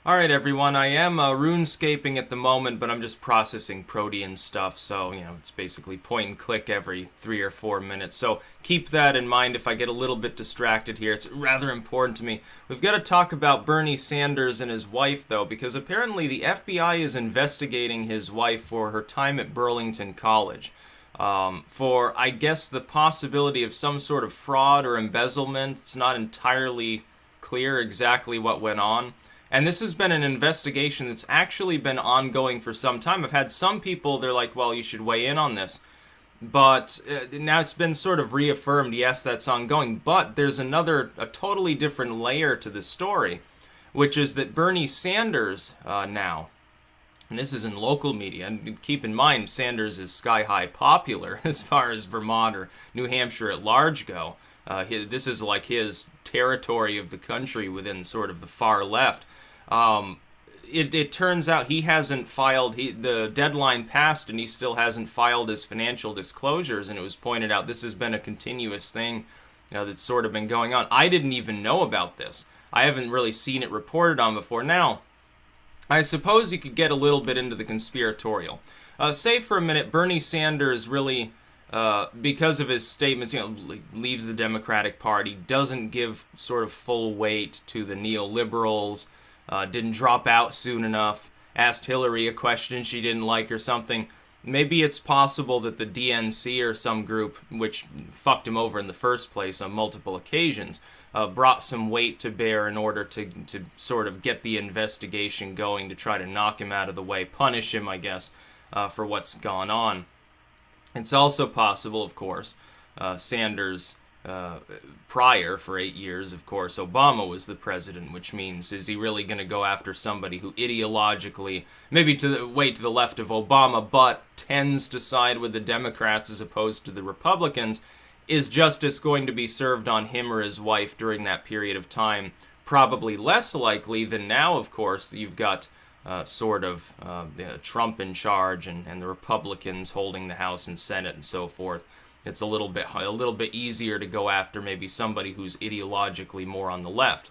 Alright everyone, I am runescaping at the moment, but I'm just processing Protean stuff, so, it's basically point and click every 3 or 4 minutes. So keep that in mind if I get a little bit distracted here. It's rather important to me. We've got to talk about Bernie Sanders and his wife, though, because apparently the FBI is investigating his wife for her time at Burlington College. For, I guess, the possibility of some sort of fraud or embezzlement. It's not entirely clear exactly what went on. And this has been an investigation that's actually been ongoing for some time. I've had some people, they're like, well, you should weigh in on this. But now it's been sort of reaffirmed, yes, that's ongoing. But there's a totally different layer to the story, which is that Bernie Sanders now, and this is in local media, and keep in mind, Sanders is sky-high popular as far as Vermont or New Hampshire at large go. This is like his territory of the country within sort of the far left. It turns out he hasn't filed, the deadline passed and he still hasn't filed his financial disclosures, and it was pointed out this has been a continuous thing that's sort of been going on. I didn't even know about this. I haven't really seen it reported on before. Now, I suppose you could get a little bit into the conspiratorial. Say for a minute, Bernie Sanders really, because of his statements, leaves the Democratic Party, doesn't give sort of full weight to the neoliberals, didn't drop out soon enough, asked Hillary a question she didn't like or something. Maybe it's possible that the DNC or some group, which fucked him over in the first place on multiple occasions, brought some weight to bear in order to sort of get the investigation going, to try to knock him out of the way, punish him, I guess, for what's gone on. It's also possible, of course, Sanders, prior for 8 years, of course, Obama was the president, which means, is he really going to go after somebody who ideologically, maybe to the left of Obama, but tends to side with the Democrats as opposed to the Republicans? Is justice going to be served on him or his wife during that period of time? Probably less likely than now, of course. You've got Trump in charge and the Republicans holding the House and Senate and so forth. It's a little bit easier to go after maybe somebody who's ideologically more on the left.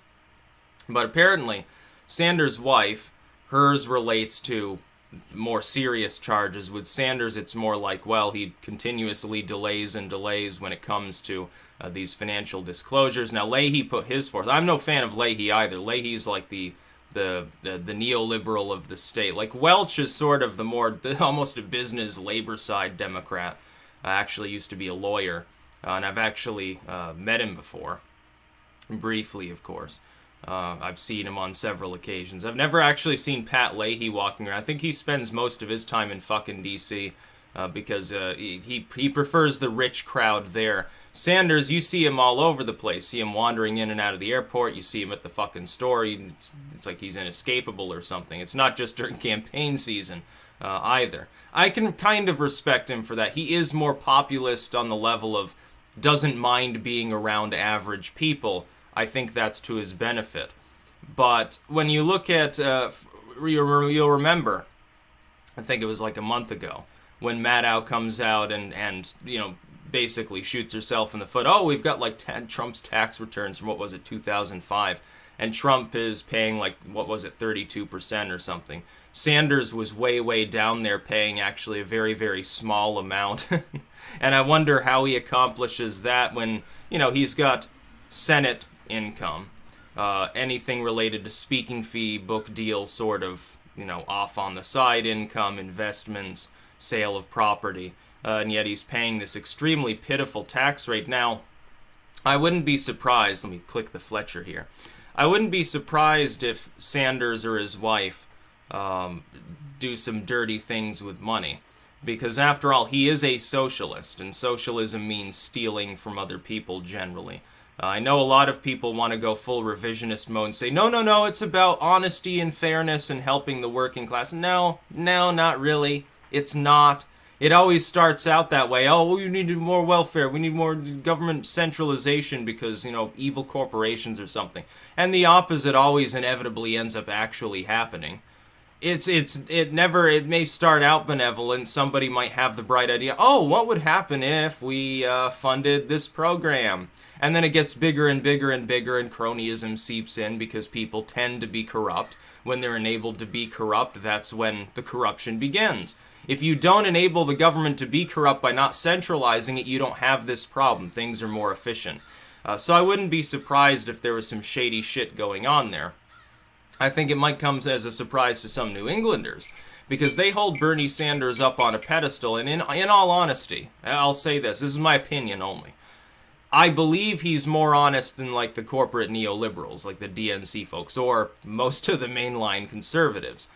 But apparently, Sanders' wife, hers relates to more serious charges. With Sanders, it's more like, well, he continuously delays and delays when it comes to these financial disclosures. Now, Leahy put his forth. I'm no fan of Leahy either. Leahy's like the neoliberal of the state. Like Welch is sort of almost a business labor side Democrat. Actually used to be a lawyer, and I've actually met him before, briefly, of course. I've seen him on several occasions. I've never actually seen Pat Leahy walking around. I think he spends most of his time in fucking D.C. Because he prefers the rich crowd there. Sanders, you see him all over the place. See him wandering in and out of the airport. You see him at the fucking store. It's like he's inescapable or something. It's not just during campaign season either. I can kind of respect him for that. He is more populist on the level of doesn't mind being around average people. I think that's to his benefit. But when you look at, you'll remember, I think it was like a month ago, when Maddow comes out and basically shoots herself in the foot. Oh, we've got like Trump's tax returns from, 2005. And Trump is paying 32% or something. Sanders was way, way down there paying actually a very, very small amount. And I wonder how he accomplishes that when, he's got Senate income, anything related to speaking fee, book deals, sort of, off on the side income, investments, sale of property, and yet he's paying this extremely pitiful tax rate. Now, I wouldn't be surprised, let me click the Fletcher here, I wouldn't be surprised if Sanders or his wife do some dirty things with money. Because after all, he is a socialist, and socialism means stealing from other people generally. I know a lot of people want to go full revisionist mode and say, no, it's about honesty and fairness and helping the working class. No, not really. It's not. It always starts out that way. Oh, we need more welfare. We need more government centralization because, evil corporations or something. And the opposite always inevitably ends up actually happening. It may start out benevolent. Somebody might have the bright idea, oh, what would happen if we funded this program? And then it gets bigger and bigger and bigger, and cronyism seeps in because people tend to be corrupt. When they're enabled to be corrupt, that's when the corruption begins. If you don't enable the government to be corrupt by not centralizing it, you don't have this problem. Things are more efficient. So I wouldn't be surprised if there was some shady shit going on there. I think it might come as a surprise to some New Englanders, because they hold Bernie Sanders up on a pedestal, and in all honesty, I'll say this is my opinion only. I believe he's more honest than like the corporate neoliberals, like the DNC folks, or most of the mainline conservatives.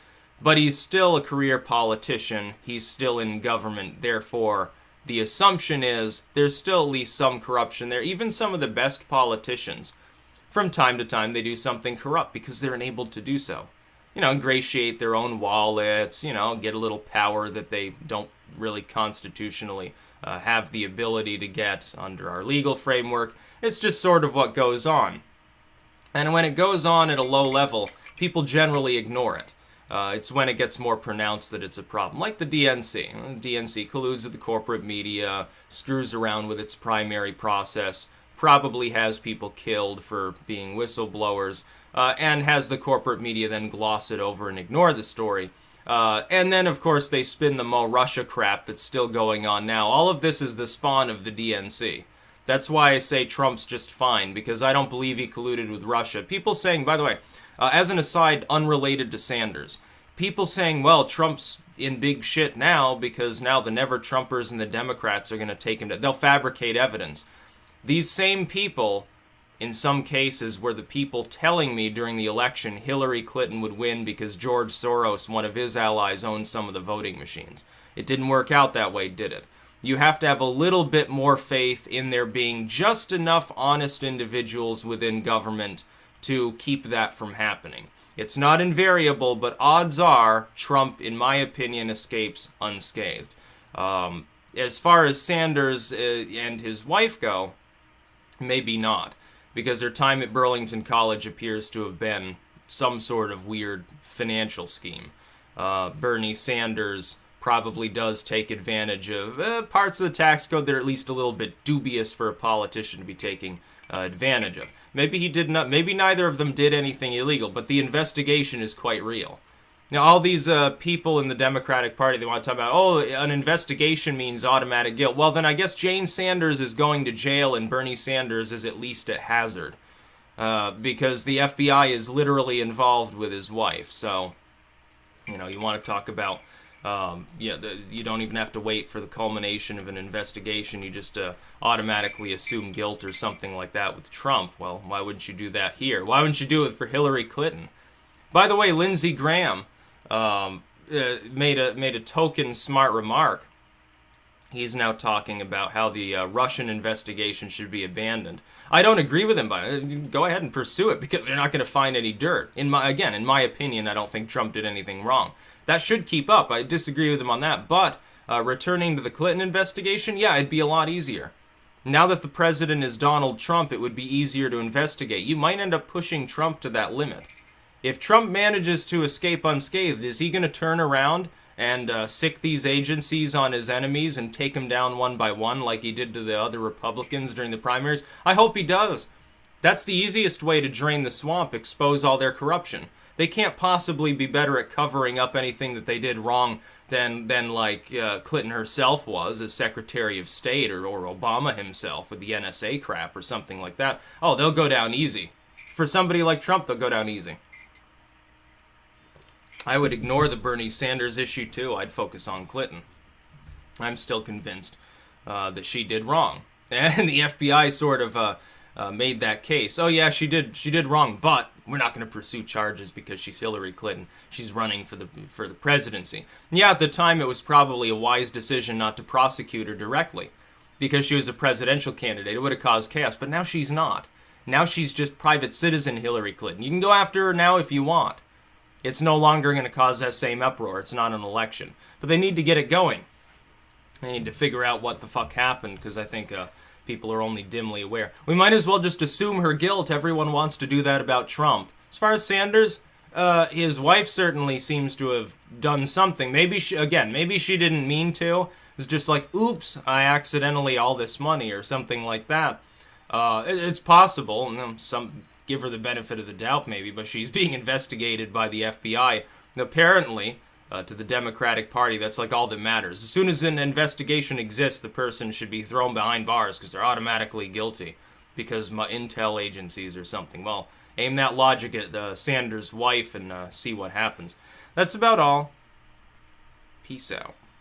But he's still a career politician, he's still in government, therefore the assumption is there's still at least some corruption there. Even some of the best politicians, from time to time, they do something corrupt because they're enabled to do so. You know, ingratiate their own wallets, you know, get a little power that they don't really constitutionally have the ability to get under our legal framework. It's just sort of what goes on. And when it goes on at a low level, people generally ignore it. It's when it gets more pronounced that it's a problem. Like the DNC. The DNC colludes with the corporate media, screws around with its primary process, probably has people killed for being whistleblowers, and has the corporate media then gloss it over and ignore the story. And then, of course, they spin the Mo Russia crap that's still going on now. All of this is the spawn of the DNC. That's why I say Trump's just fine, because I don't believe he colluded with Russia. People saying, by the way, as an aside, unrelated to Sanders, people saying, well, Trump's in big shit now because now the never-Trumpers and the Democrats are going to take him to... They'll fabricate evidence. These same people, in some cases, were the people telling me during the election Hillary Clinton would win because George Soros, one of his allies, owned some of the voting machines. It didn't work out that way, did it? You have to have a little bit more faith in there being just enough honest individuals within government to keep that from happening. It's not invariable, but odds are Trump, in my opinion, escapes unscathed. As far as Sanders and his wife go, maybe not, because their time at Burlington College appears to have been some sort of weird financial scheme. Bernie Sanders probably does take advantage of parts of the tax code that are at least a little bit dubious for a politician to be taking advantage of. Maybe he did not. Maybe neither of them did anything illegal, but the investigation is quite real. Now, all these people in the Democratic Party, they want to talk about, oh, an investigation means automatic guilt. Well, then I guess Jane Sanders is going to jail and Bernie Sanders is at least at hazard, because the FBI is literally involved with his wife. So, you know, you want to talk about, you don't even have to wait for the culmination of an investigation. You just automatically assume guilt or something like that with Trump. Well, why wouldn't you do that here? Why wouldn't you do it for Hillary Clinton? By the way, Lindsey Graham made a token smart remark. He's now talking about how the Russian investigation should be abandoned. I don't agree with him, but go ahead and pursue it because they're not going to find any dirt. In my opinion, I don't think Trump did anything wrong. That should keep up. I disagree with him on that. But returning to the Clinton investigation, yeah, it'd be a lot easier. Now that the president is Donald Trump, it would be easier to investigate. You might end up pushing Trump to that limit. If Trump manages to escape unscathed, is he going to turn around and sick these agencies on his enemies and take them down one by one like he did to the other Republicans during the primaries? I hope he does. That's the easiest way to drain the swamp, expose all their corruption. They can't possibly be better at covering up anything that they did wrong than like Clinton herself was as Secretary of State, or Obama himself with the NSA crap or something like that. Oh, they'll go down easy. For somebody like Trump, they'll go down easy. I would ignore the Bernie Sanders issue too. I'd focus on Clinton. I'm still convinced that she did wrong, and the FBI sort of made that case. Oh yeah, she did wrong, but we're not going to pursue charges because she's Hillary Clinton. She's running for the presidency. Yeah, at the time it was probably a wise decision not to prosecute her directly because she was a presidential candidate. It would have caused chaos, but now she's not. Now she's just private citizen Hillary Clinton. You can go after her now if you want. It's no longer going to cause that same uproar. It's not an election. But they need to get it going. They need to figure out what the fuck happened, because I think people are only dimly aware. We might as well just assume her guilt. Everyone wants to do that about Trump. As far as Sanders, his wife certainly seems to have done something. Maybe she didn't mean to. It's just like, oops, I accidentally all this money or something like that. It's possible. Some give her the benefit of the doubt, maybe, but she's being investigated by the FBI. Apparently, to the Democratic Party, that's like all that matters. As soon as an investigation exists, the person should be thrown behind bars because they're automatically guilty because my intel agencies or something. Well, aim that logic at Sanders' wife and see what happens. That's about all. Peace out.